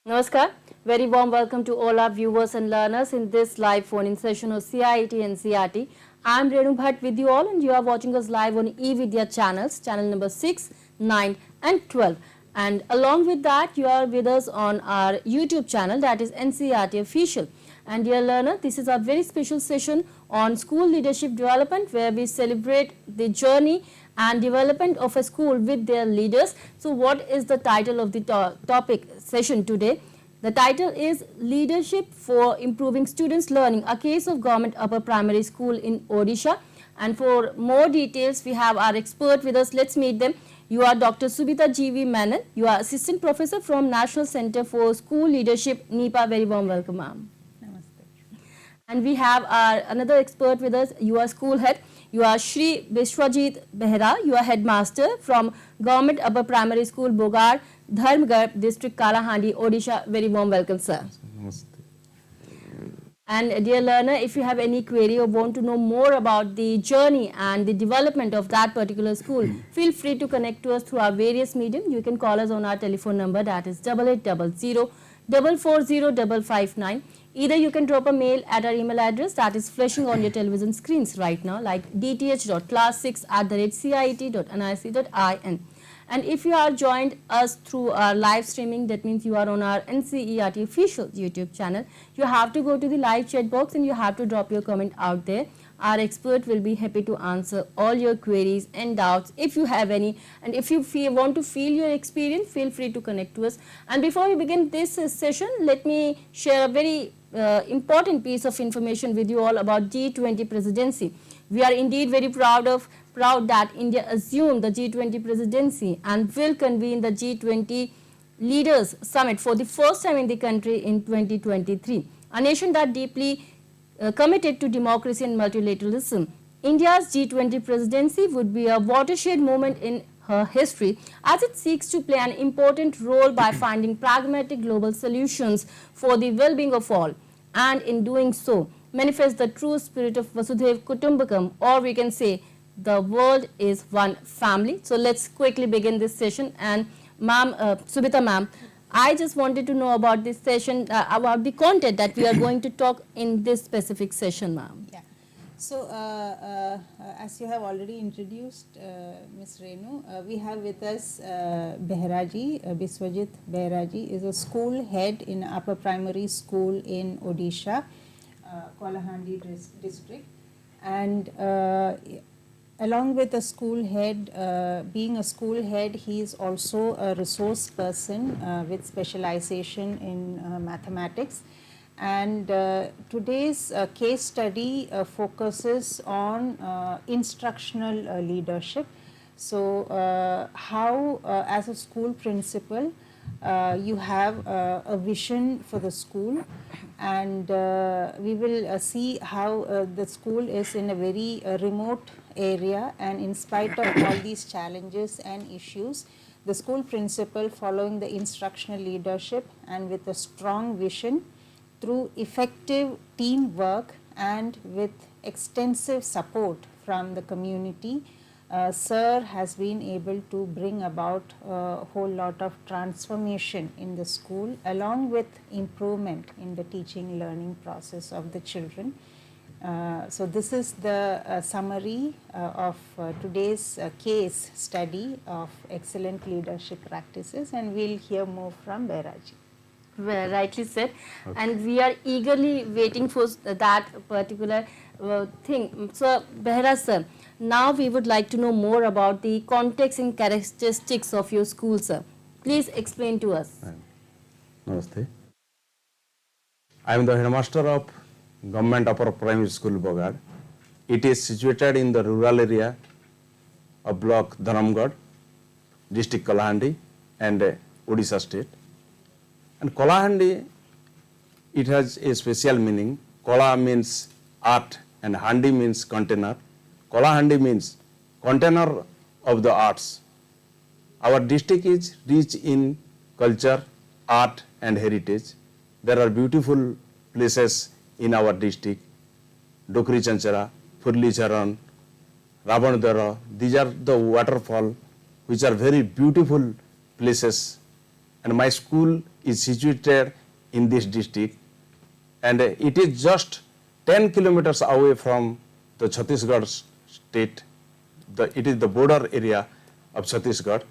Namaskar. Very warm welcome to all our viewers and learners in this live phone-in session of CIET and NCERT. I am Renu Bhatt with you all, and you are watching us live on eVidya channels, channel number 6, 9 and 12. And along with that, you are with us on our YouTube channel, that is NCERT Official. And dear learner, this is a very special session on school leadership development, where we celebrate the journey and development of a school with their leaders. So what is the title of the topic session today? The title is Leadership for Improving Students' Learning, a case of Government Upper Primary School in Odisha. And for more details, we have our expert with us. Let's meet them. You are Dr. Subita G.V. Menon. You are Assistant Professor from National Center for School Leadership, NIEPA. Very warm welcome, ma'am. And we have our another expert with us. You are school head. You are Shri Biswajit Behra. You are headmaster from Government Upper Primary School, Bogar, Dharmgarh District, Kalahandi, Odisha. Very warm welcome, sir. Namaste. And dear learner, if you have any query or want to know more about the journey and the development of that particular school, feel free to connect to us through our various medium. You can call us on our telephone number, that is 8800 440 559. Either you can drop a mail at our email address that is flashing on your television screens right now, like dth.class6@ciet.nic.in. And if you are joined us through our live streaming, that means you are on our NCERT official YouTube channel, you have to go to the live chat box and you have to drop your comment out there. Our expert will be happy to answer all your queries and doubts if you have any. And if you want to feel your experience, feel free to connect to us. And before we begin this session, let me share a very important piece of information with you all about G20 presidency. We are indeed very proud that India assumed the G20 presidency and will convene the G20 Leaders Summit for the first time in the country in 2023. A nation that deeply committed to democracy and multilateralism, India's G20 presidency would be a watershed moment in her history, as it seeks to play an important role by finding pragmatic global solutions for the well-being of all, and in doing so manifest the true spirit of Vasudhaiva Kutumbakam, or we can say the world is one family. So let's quickly begin this session. And ma'am, Subita ma'am, I just wanted to know about this session, about the content that we are going to talk in this specific session, ma'am. Yeah. So, as you have already introduced, Ms. Renu, we have with us Behraji, Biswajit Behraji is a school head in upper primary school in Odisha, Kalahandi district, and along with a school head, being a school head, he is also a resource person with specialization in mathematics. And today's case study focuses on instructional leadership. So how as a school principal you have a vision for the school, and we will see how the school is in a very remote area, and in spite of all these challenges and issues, the school principal, following the instructional leadership and with a strong vision, through effective teamwork and with extensive support from the community, Sir has been able to bring about a whole lot of transformation in the school, along with improvement in the teaching learning process of the children. So this is the summary of today's case study of excellent leadership practices, and we'll hear more from Behraji. Well, rightly said. Okay. And we are eagerly waiting for that particular thing. So, Behra sir, now we would like to know more about the context and characteristics of your school, sir. Please explain to us. Namaste. I am the headmaster of Government Upper Primary School, Bogar. It is situated in the rural area of block Dharmgarh, district Kalahandi, and Odisha state. And Kalahandi, it has a special meaning. Kala means art and handi means container. Kalahandi means container of the arts. Our district is rich in culture, art and heritage. There are beautiful places in our district. Dokri Chanchara, Furli Charan, Ravanadara. These are the waterfall which are very beautiful places. And my school is situated in this district, and it is just 10 kilometers away from the Chhattisgarh state. It is the border area of Chhattisgarh,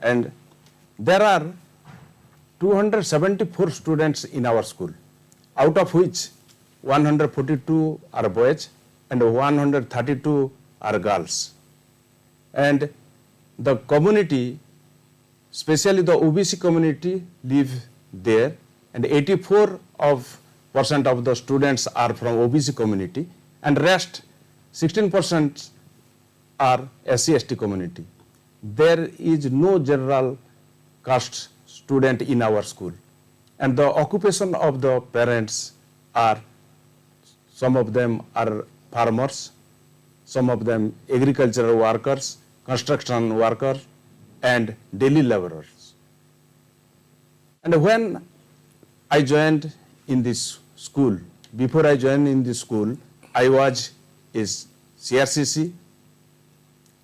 and there are 274 students in our school, out of which 142 are boys and 132 are girls. And the community, especially the OBC community, live there, and 84% of the students are from OBC community, and rest 16% are SC/ST community. There is no general caste student in our school, and the occupation of the parents are, some of them are farmers, some of them agricultural workers, construction workers, and daily laborers. And when I joined in this school, before I joined in this school, I was is CRCC.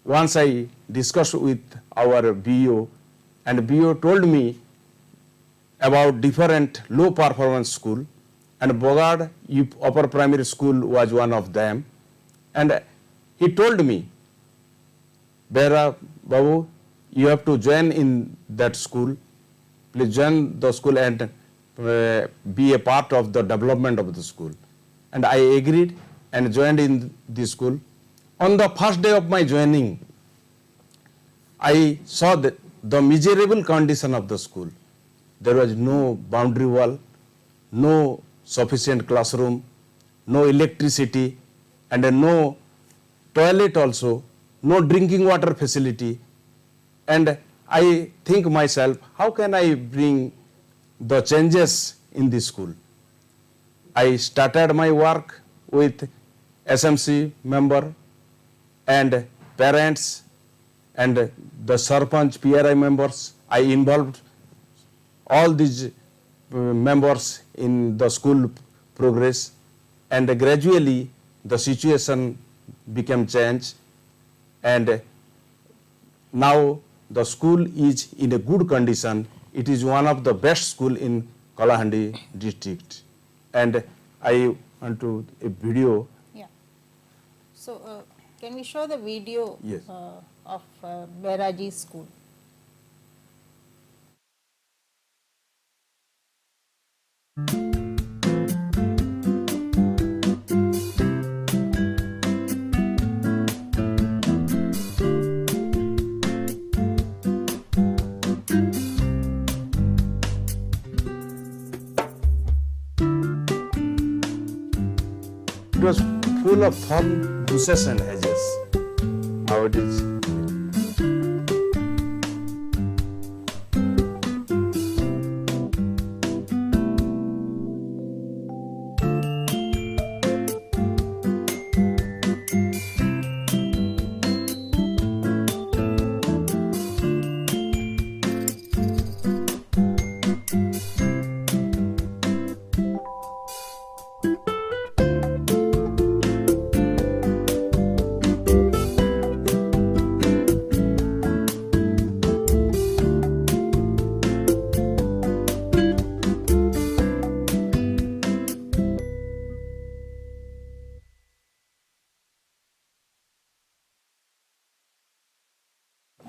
Once I discussed with our BO, and BO told me about different low performance school, and Bogad Upper Primary School was one of them. And he told me, Behra Babu, you have to join in that school. Please join the school and be a part of the development of the school. And I agreed and joined in the school. On the first day of my joining, I saw the miserable condition of the school. There was no boundary wall, no sufficient classroom, no electricity, and no toilet also, no drinking water facility. And I think myself, how can I bring the changes in this school? I started my work with SMC member and parents and the Sarpanch PRI members. I involved all these members in the school progress, and gradually the situation became changed, and now the school is in a good condition. It is one of the best school in Kalahandi district. And I want to a video. Yeah. So can we show the video Yes. of Behraji's school? It was full of thorn bushes and hedges. How it is.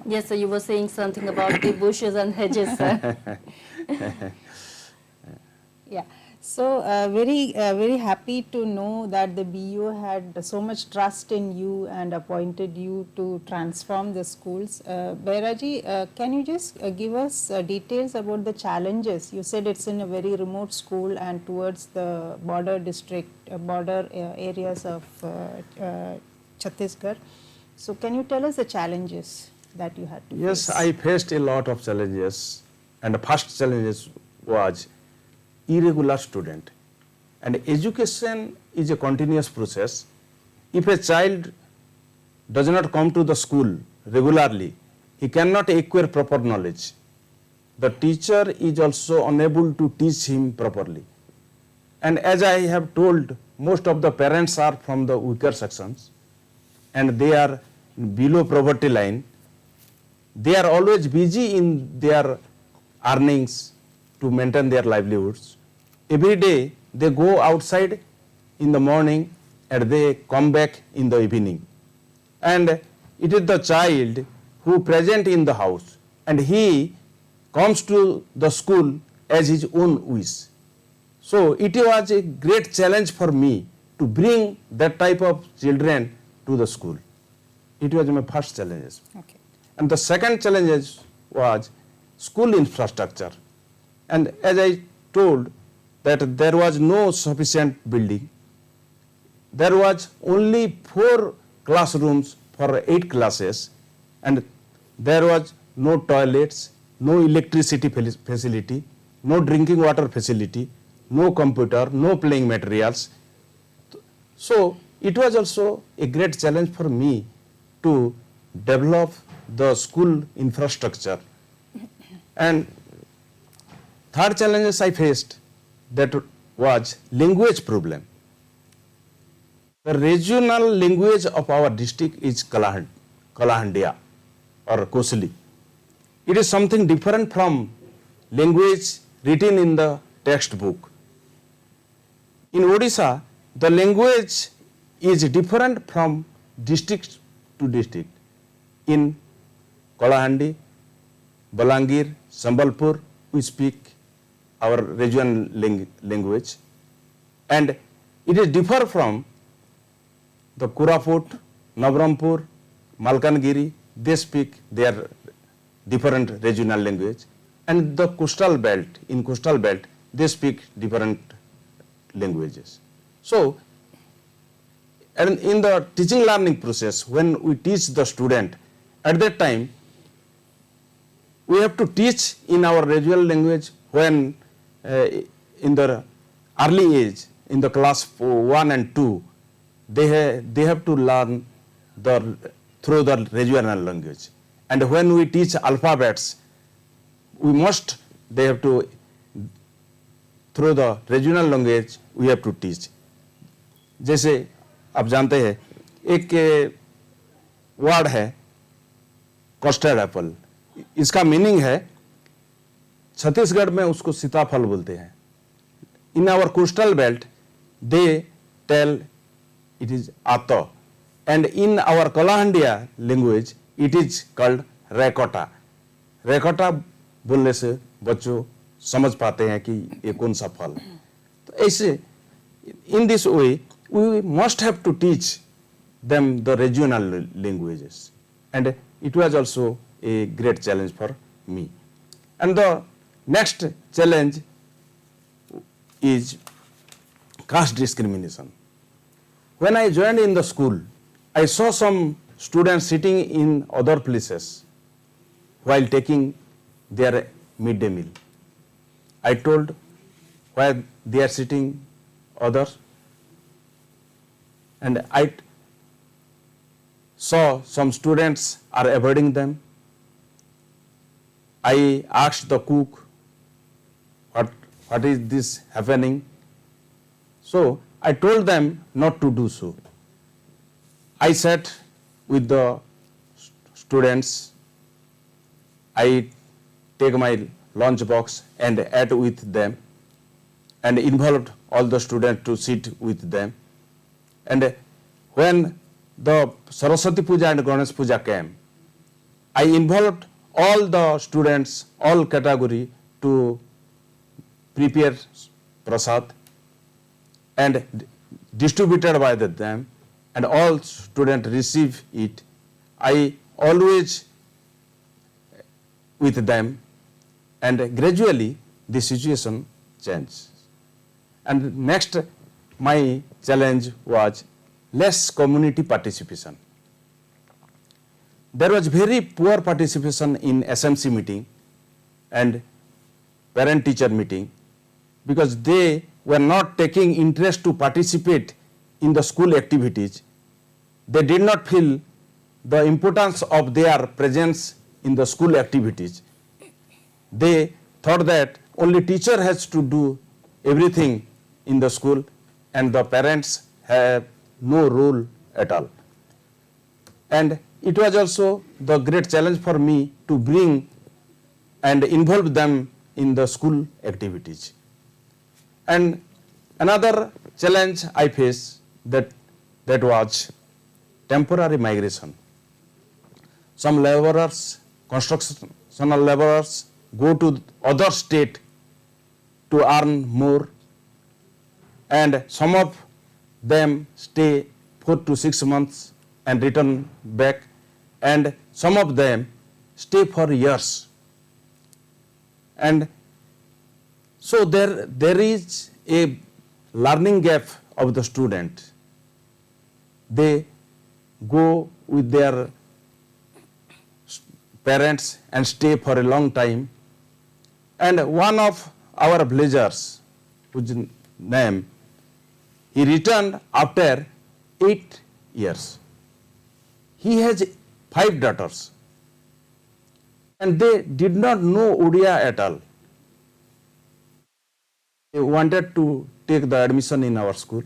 Yes, so you were saying something about the bushes and hedges, sir. Yeah. So very happy to know that the BO had so much trust in you and appointed you to transform the schools. Behraji, can you just give us details about the challenges? You said it's in a very remote school and towards the border district, border areas of Chhattisgarh. So can you tell us the challenges that you had to Yes, face? I faced a lot of challenges, and the first challenge was irregular student. And education is a continuous process. If a child does not come to the school regularly, he cannot acquire proper knowledge. The teacher is also unable to teach him properly. And as I have told, most of the parents are from the weaker sections, and they are below poverty line. They are always busy in their earnings, to maintain their livelihoods. Every day they go outside in the morning and they come back in the evening. And it is the child who present in the house and he comes to the school as his own wish. So it was a great challenge for me to bring that type of children to the school. It was my first challenge. Okay. And the second challenge was school infrastructure. And as I told that there was no sufficient building. There was only 4 classrooms for 8 classes and there was no toilets, no electricity facility, no drinking water facility, no computer, no playing materials. So it was also a great challenge for me to develop the school infrastructure. And third challenge I faced, that was language problem. The regional language of our district is Kalahandia or Kosli. It is something different from language written in the textbook. In Odisha, the language is different from district to district. In Kalahandi, Balangir, Sambalpur, we speak our regional language, and it is differ from the Koraput, Navarampur, Malkangiri. They speak their different regional language, and the coastal belt, in coastal belt, they speak different languages. So, and in the teaching learning process, when we teach the student, at that time, we have to teach in our regional language when in the early age, in the class 1 and 2, they have to learn through the regional language. And when we teach alphabets, they have to, through the regional language, we have to teach. जैसे आप जानते हैं एक word है custard Apple, इसका meaning है, छत्तीसगढ़ में उसको सीताफल बोलते हैं. In our coastal belt they tell it is ato, and in our Kalahandia language it is called rekota. rekota बोलने से बच्चों समझ पाते हैं कि ये कौन सा फल. तो ऐसे in this way we must have to teach them the regional languages, and it was also a great challenge for me. And the next challenge is caste discrimination. When I joined in the school, I saw some students sitting in other places while taking their midday meal. I told why they are sitting others, and I saw some students are avoiding them. I asked the cook, what is this happening? So I told them not to do so. I sat with the students. I take my lunch box and ate with them, and involved all the students to sit with them. And when the Saraswati Puja and Ganesh Puja came, I involved all the students, all category, to prepare prasad and distributed by them, and all students receive it. I always with them, and gradually the situation changed. And next, my challenge was less community participation. There was very poor participation in SMC meeting and parent-teacher meeting, because they were not taking interest to participate in the school activities. They did not feel the importance of their presence in the school activities. They thought that only teacher has to do everything in the school and the parents have no role at all. And it was also the great challenge for me to bring and involve them in the school activities. And another challenge I faced that was temporary migration. Some laborers, constructional laborers go to other state to earn more, and some of them stay 4 to 6 months and return back, and some of them stay for years. And so there is a learning gap of the student. They go with their parents and stay for a long time. And one of our villagers, whose name, he returned after 8 years. He has 5 daughters, and they did not know Odia at all. They wanted to take the admission in our school,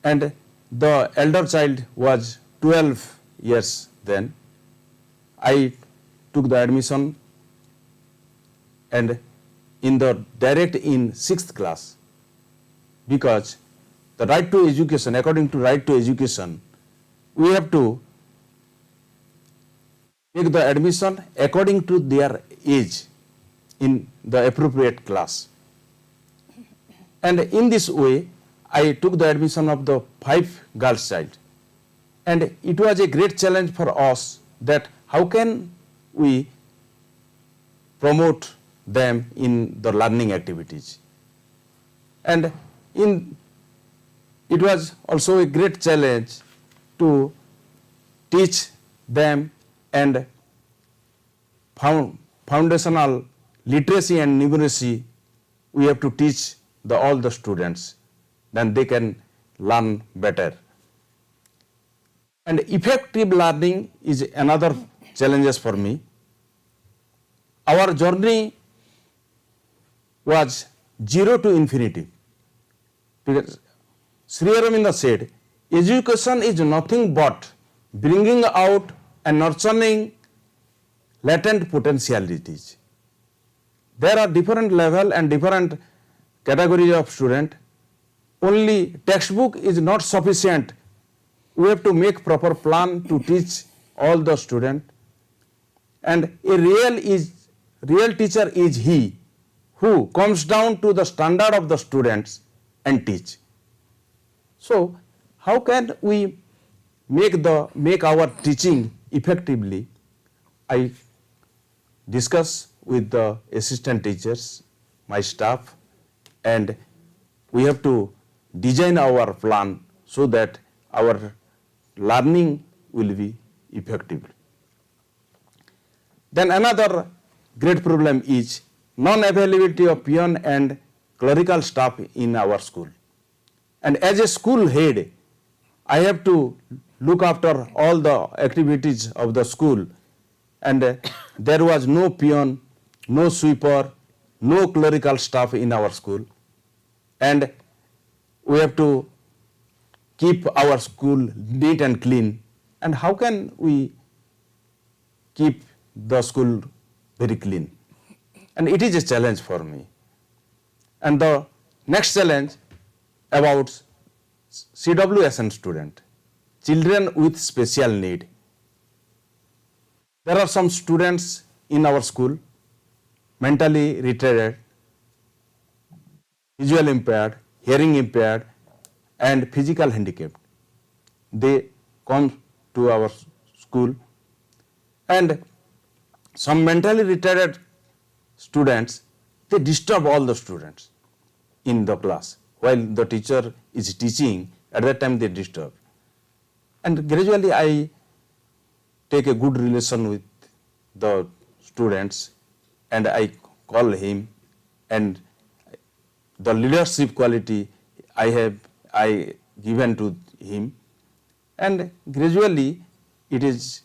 and the elder child was 12 years then. I took the admission and in the direct in 6th class, because the right to education, according to right to education, we have to make the admission according to their age in the appropriate class. And in this way, I took the admission of the 5 girls child. And it was a great challenge for us that how can we promote them in the learning activities. And it was also a great challenge to teach them and foundational literacy and numeracy. We have to teach all the students, then they can learn better. And effective learning is another challenge for me. Our journey was 0 to infinity. Because Sri Aurobindo said, education is nothing but bringing out and nurturing latent potentialities. There are different level and different categories of student. Only textbook is not sufficient. We have to make proper plan to teach all the student. And a real teacher is he who comes down to the standard of the students and teach. So how can we make our teaching effectively? I discuss with the assistant teachers, my staff, and we have to design our plan so that our learning will be effective. Then another great problem is non-availability of peon and clerical staff in our school. And as a school head, I have to look after all the activities of the school, and there was no peon, no sweeper, no clerical staff in our school, and we have to keep our school neat and clean. And how can we keep the school very clean? And it is a challenge for me. And the next challenge about CWSN student, children with special need. There are some students in our school mentally retarded, visual impaired, hearing impaired, and physical handicapped. They come to our school, and some mentally retarded students, they disturb all the students in the class. While the teacher is teaching, at that time they disturb. And gradually I take a good relation with the students, and I call him, and the leadership quality I given to him, and gradually it is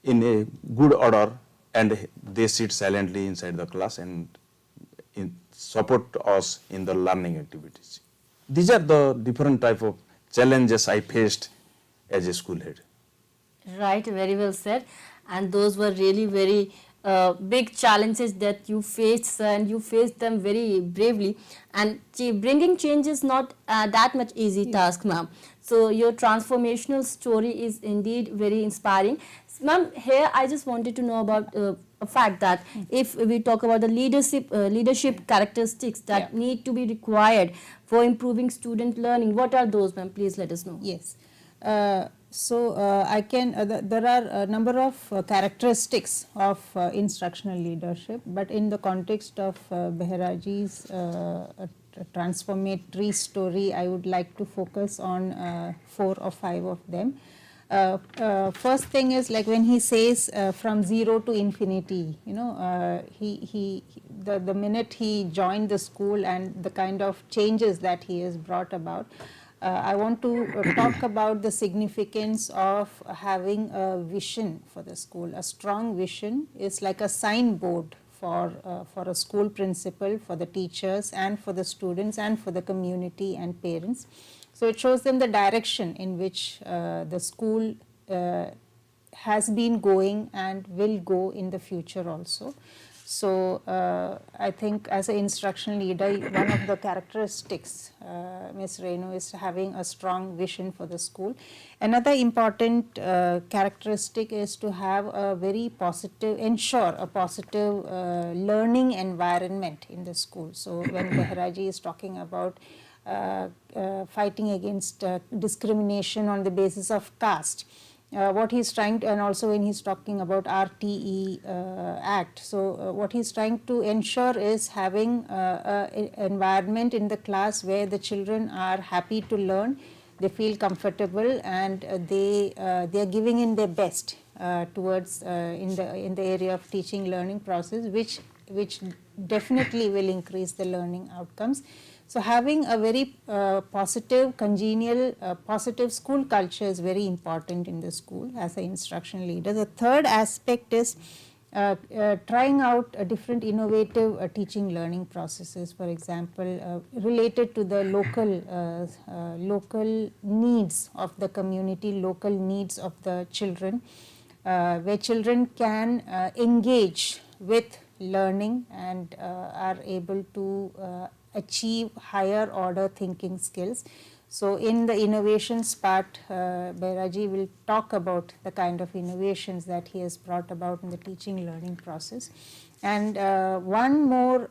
in a good order, and they sit silently inside the class and support us in the learning activities. These are the different type of challenges I faced as a school head. Right, very well said. And those were really very big challenges that you faced, sir, and you faced them very bravely. And bringing change is not that much easy task, ma'am. So your transformational story is indeed very inspiring. Ma'am, here I just wanted to know about a fact that if we talk about the leadership characteristics that need to be required for improving student learning, what are those, ma'am? Please let us know. Yes. There are a number of characteristics of instructional leadership, but in the context of Beheraji's transformatory story, I would like to focus on 4 or 5 of them. First thing is, like when he says from 0 to infinity, you know, the minute he joined the school and the kind of changes that he has brought about, I want to talk about the significance of having a vision for the school. A strong vision is like a signboard for a school principal, for the teachers and for the students and for the community and parents. So it shows them the direction in which the school has been going and will go in the future also. So I think as an instructional leader, one of the characteristics, Ms. Renu, is having a strong vision for the school. Another important characteristic is to have a very positive, ensure a positive learning environment in the school. So when Beheraji is talking about fighting against discrimination on the basis of caste, what he's trying to, and also when he's talking about RTE Act, so what he's trying to ensure is having an environment in the class where the children are happy to learn, they feel comfortable, and they are giving in their best towards in the area of teaching learning process, which definitely will increase the learning outcomes. So having a very positive, congenial, positive school culture is very important in the school as an instruction leader. The third aspect is trying out different innovative teaching learning processes, for example, related to the local needs of the community, local needs of the children, where children can engage with learning and are able to achieve higher order thinking skills. So in the innovations part, Beheraji will talk about the kind of innovations that he has brought about in the teaching learning process. And one more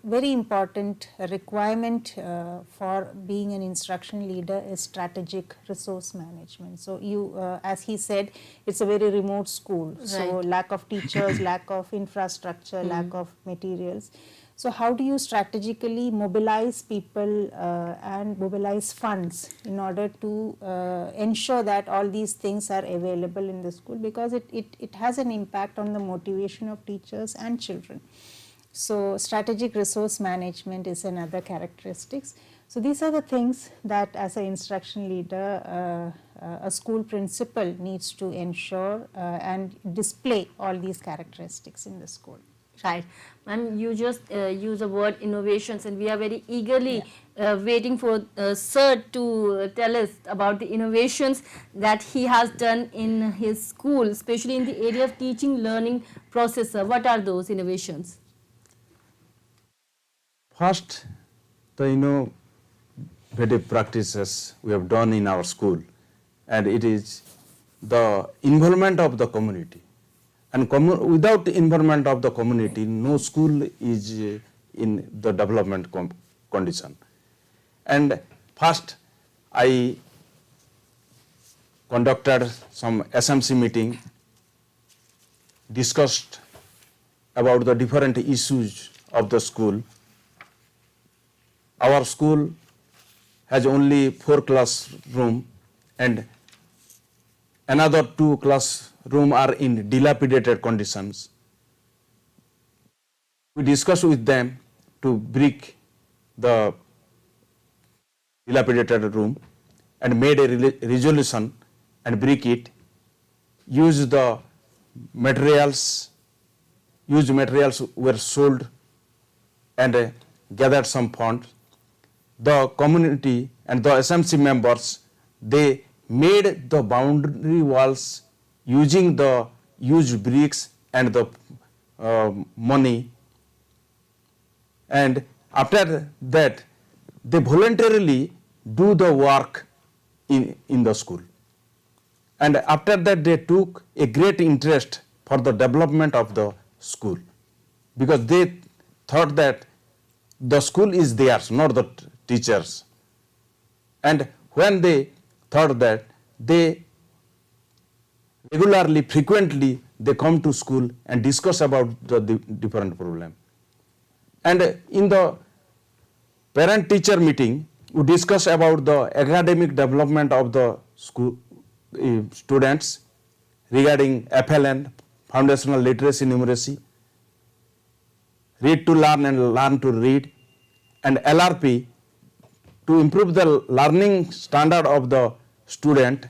very important requirement for being an instruction leader is strategic resource management. So you, as he said, it's a very remote school. Right. So lack of teachers, lack of infrastructure, lack of materials. So how do you strategically mobilize people and mobilize funds in order to ensure that all these things are available in the school, because it has an impact on the motivation of teachers and children. So strategic resource management is another characteristics. So these are the things that as an instruction leader, a school principal needs to ensure and display all these characteristics in the school. Right. Ma'am, you just use the word innovations, and we are very eagerly waiting for sir to tell us about the innovations that he has done in his school, especially in the area of teaching learning process. What are those innovations? First, the innovative practices we have done in our school, and it is the involvement of the community. And without the involvement of the community, no school is in the development condition. And first, I conducted some SMC meeting, discussed about the different issues of the school. Our school has only 4 classrooms, and another 2 classrooms are in dilapidated conditions. We discussed with them to break the dilapidated room and made a resolution and break it, use the materials, used materials were sold and gathered some funds. The community and the SMC members, they made the boundary walls using the used bricks and the money, and after that they voluntarily do the work in the school, and after that they took a great interest for the development of the school, because they thought that the school is theirs, not the teachers. And when they thought that, they regularly, frequently, they come to school and discuss about the different problem. And in the parent-teacher meeting, we discuss about the academic development of the school students regarding FLN, Foundational Literacy Numeracy, Read to Learn and Learn to Read, and LRP, to improve the learning standard of the student.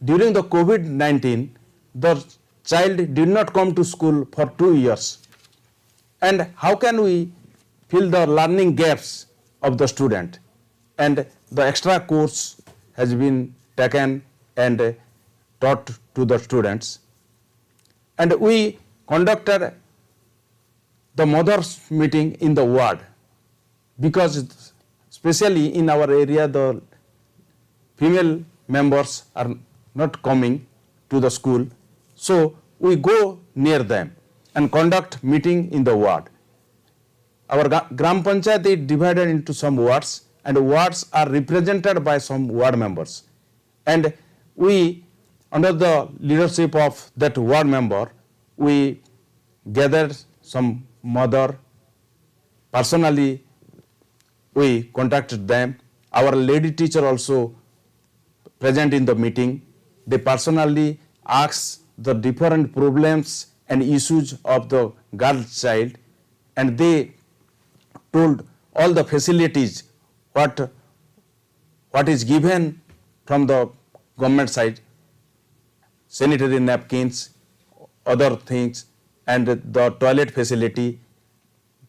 During the COVID-19, the child did not come to school for 2 years. And how can we fill the learning gaps of the student? And the extra course has been taken and taught to the students. And we conducted the mothers meeting in the ward, because especially in our area the female members are not coming to the school, so we go near them and conduct meeting in the ward. Our Gram Panchayat is divided into some wards, and wards are represented by some ward members, and we, under the leadership of that ward member, we gathered some mother. Personally, we contacted them. Our lady teacher also present in the meeting. They personally asked the different problems and issues of the girl child, and they told all the facilities what is given from the government side, sanitary napkins, other things, and the toilet facility,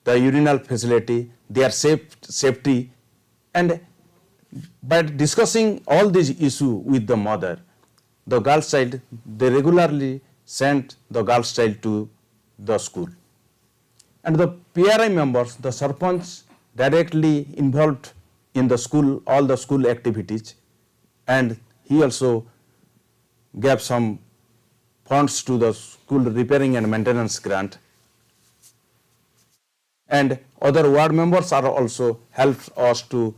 the urinal facility, their safety. And by discussing all these issues with the mother, the girl child, they regularly sent the girl child to the school. And the PRI members, the Sarpanch, directly involved in the school, all the school activities, and he also gave some funds to the school repairing and maintenance grant. And other ward members are also helped us to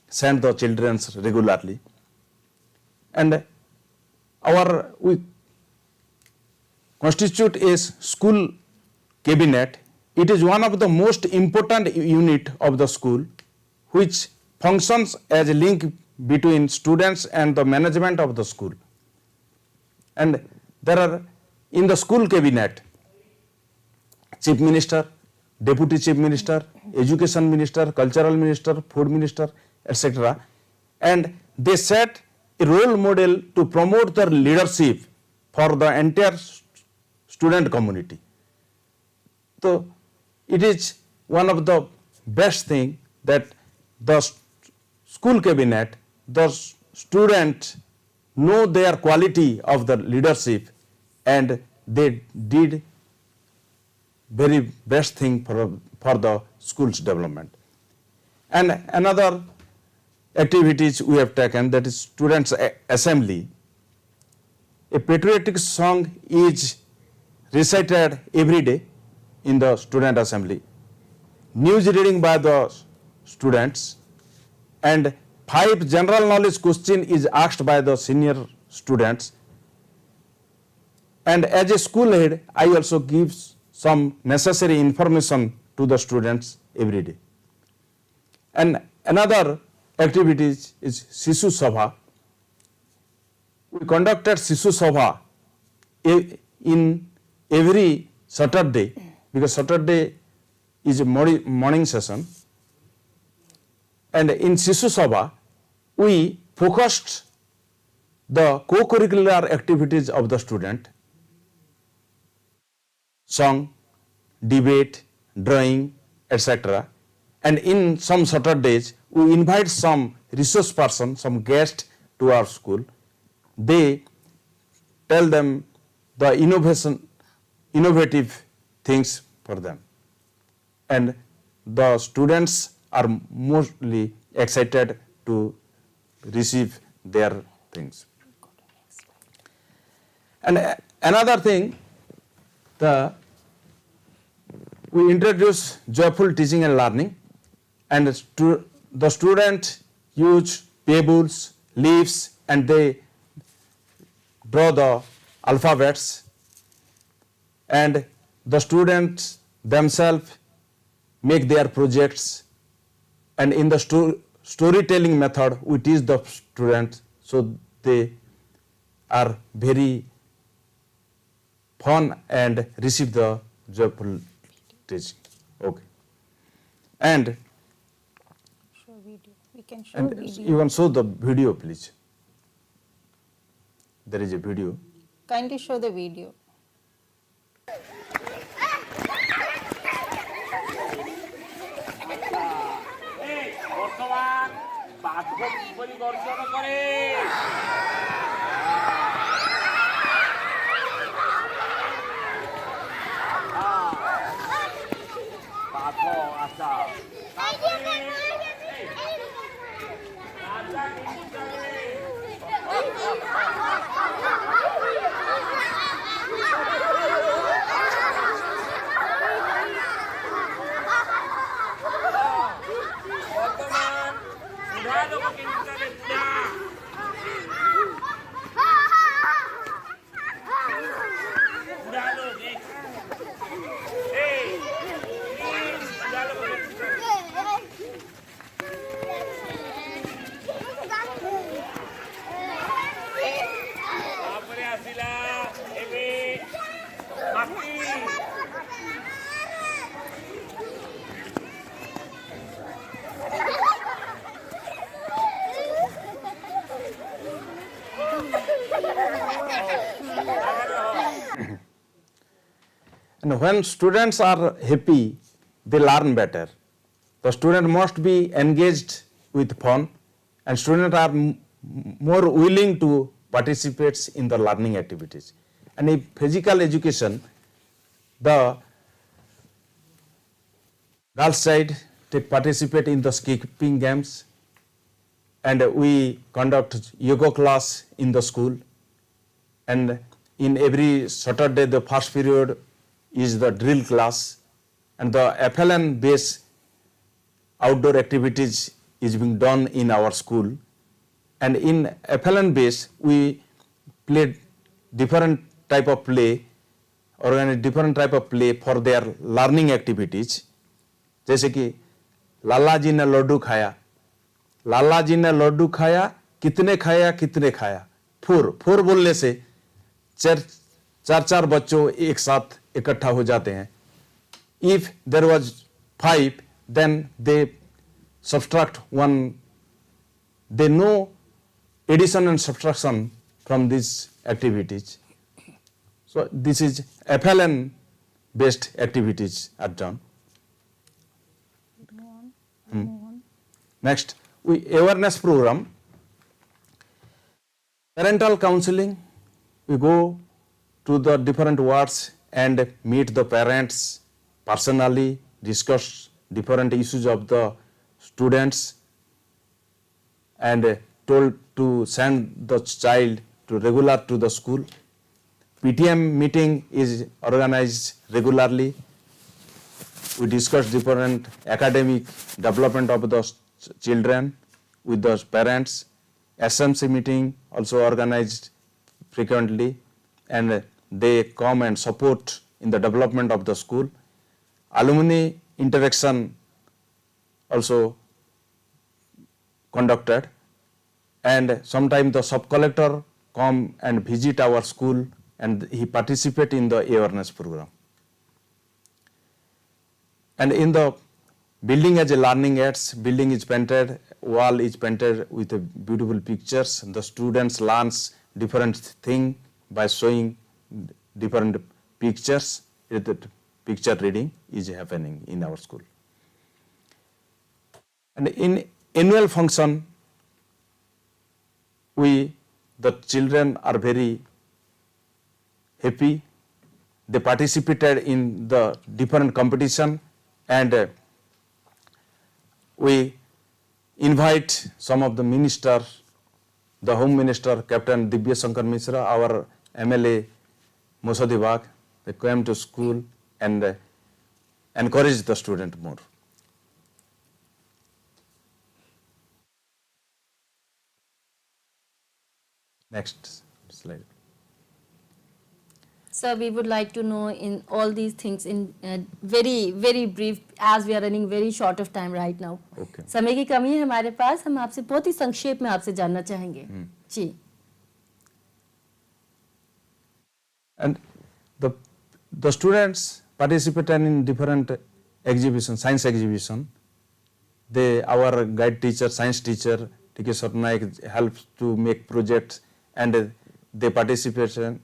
send the children regularly. And we constitute a school cabinet. It is one of the most important unit of the school, which functions as a link between students and the management of the school. And there are in the school cabinet chief minister, deputy chief minister, education minister, cultural minister, food minister, etc. And they set a role model to promote their leadership for the entire student community. So it is one of the best thing that the school cabinet, the students know their quality of the leadership, and they did very best thing for the school's development. And another activities we have taken, that is students' assembly. A patriotic song is recited every day in the student assembly. News reading by the students, and 5 general knowledge question is asked by the senior students. And as a school head, I also give some necessary information to the students every day. And another activities is Sishu Sabha. We conducted Sishu Sabha in every Saturday, because Saturday is a morning session. And in Sishu Sabha, we focused the co-curricular activities of the student: song, debate, drawing, etc. And in some Saturdays, we invite some resource person, some guest to our school. They tell them the innovative things for them. And the students are mostly excited to receive their things. And another thing, we introduce joyful teaching and learning, and the student use tables, leaves, and they draw the alphabets, and the students themselves make their projects, and in the storytelling method we teach the students, so they are very fun and receive the joyful teaching. Okay. And Show video. We can show and video. you can show the video, please. There is a video. Kindly show the video. বর্তমান বাধ্যক পরিবর্তন করে বাধ্য আচ্ছা বর্তমান সুধালোকে internet না সুধালোক এই সুধালোক তারপরে আসিলা এবে মাটি And when students are happy, they learn better. The student must be engaged with fun, and students are more willing to participate in the learning activities. And in physical education, the girls' side take participate in the skipping games, and we conduct yoga class in the school. And in every Saturday, the first period is the drill class, and the FLN based outdoor activities is being done in our school. And in FLN base, we play different type of play, organize different type of play for their learning activities. जैसे कि लाला जी ने लड्डू खाया, लाला जी ने लड्डू खाया, कितने खाया, four बोलने से चार बच्चों एक साथ इकट्ठा हो जाते हैं. If there was 5, then they subtract 1. They know addition and subtraction from these activities. So this is FLN based activities are done. Next, we awareness program, parental counseling. We go to the different wards and meet the parents personally, discuss different issues of the students, and told to send the child to regular to the school. PTM meeting is organized regularly. We discuss different academic development of the children with the parents. SMC meeting also organized frequently, and they come and support in the development of the school. Alumni interaction also conducted, and sometimes the sub-collector come and visit our school, and he participate in the awareness program. And in the building as a learning aids, building is painted, wall is painted with beautiful pictures. The students learns different thing by showing different pictures. The picture reading is happening in our school. And in annual function, the children are very happy. They participated in the different competition, and we invite some of the ministers, the Home Minister, Captain Divya Shankar Mishra, our MLA Mosadi Bagh. They came to school and encourage the student more. Next slide. Sir, we would like to know in all these things in very brief, as we are running very short of time right now. Okay. समय की कमी है हमारे पास, हम आपसे बहुत ही संक्षेप में आपसे जानना चाहेंगे. जी. And the students participated in different exhibitions, science exhibition. Our guide teacher, science teacher, T.K. Sarnaik, helps to make projects, and their participation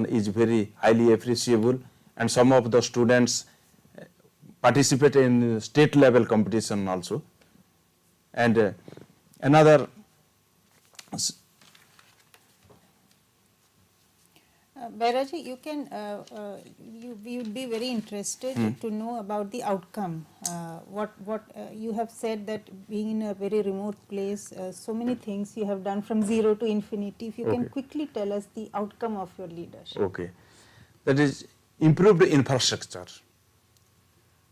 is very highly appreciable. And some of the students participate in state level competition also. And another Beheraji, you can, we would be very interested to know about the outcome. What you have said that being in a very remote place, so many things you have done from zero to infinity. If you can quickly tell us the outcome of your leadership. Okay, that is improved infrastructure.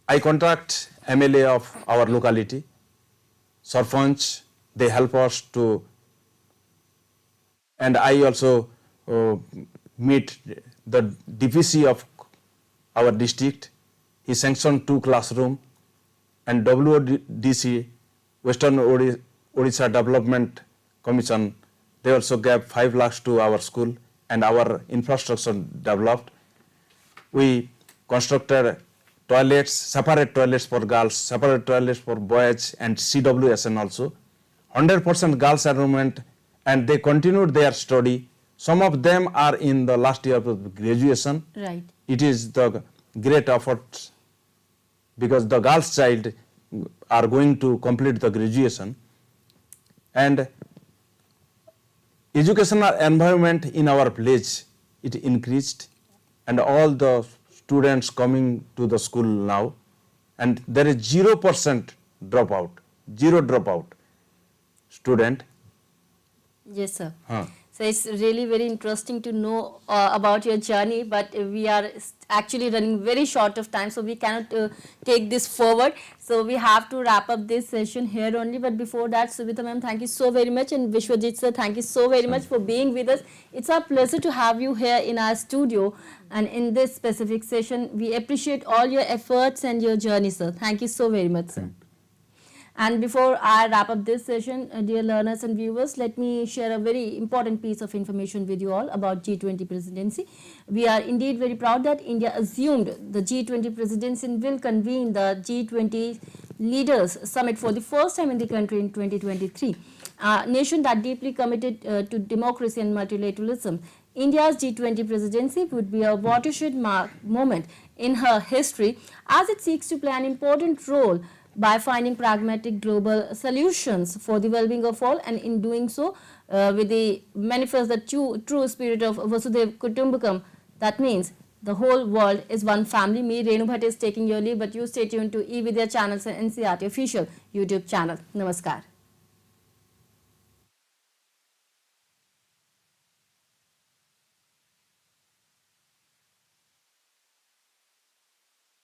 I contact MLA of our locality, Sarpanch, they help us to, and I also meet the DPC of our district. He sanctioned 2 classrooms, and WODC, Western Odisha Development Commission, they also gave 5 lakhs to our school, and our infrastructure developed. We constructed toilets, separate toilets for girls, separate toilets for boys, and CWSN also. 100% girls enrollment, and they continued their study. Some of them are in the last year of graduation. Right. It is the great effort because the girls' child are going to complete the graduation. And educational environment in our village, it increased, and all the students coming to the school now, and there is 0% dropout, 0 dropout student. Yes, sir. Huh. So it's really very interesting to know about your journey, but we are actually running very short of time, so we cannot take this forward. So we have to wrap up this session here only. But before that, Subita ma'am, thank you so very much, and Vishwajit sir, thank you so very much for being with us. It's our pleasure to have you here in our studio, and in this specific session, we appreciate all your efforts and your journey, sir. Thank you so very much, sir. And before I wrap up this session, dear learners and viewers, let me share a very important piece of information with you all about G20 presidency. We are indeed very proud that India assumed the G20 presidency and will convene the G20 Leaders Summit for the first time in the country in 2023. A nation that deeply committed to democracy and multilateralism, India's G20 presidency would be a watershed moment in her history as it seeks to play an important role by finding pragmatic global solutions for the well-being of all, and in doing so with the manifest the true spirit of Vasudhaiva Kutumbakam. That means the whole world is one family. Me, Renu Bhatt, is taking your leave, but you stay tuned to eVidya channels and NCRT official YouTube channel. Namaskar.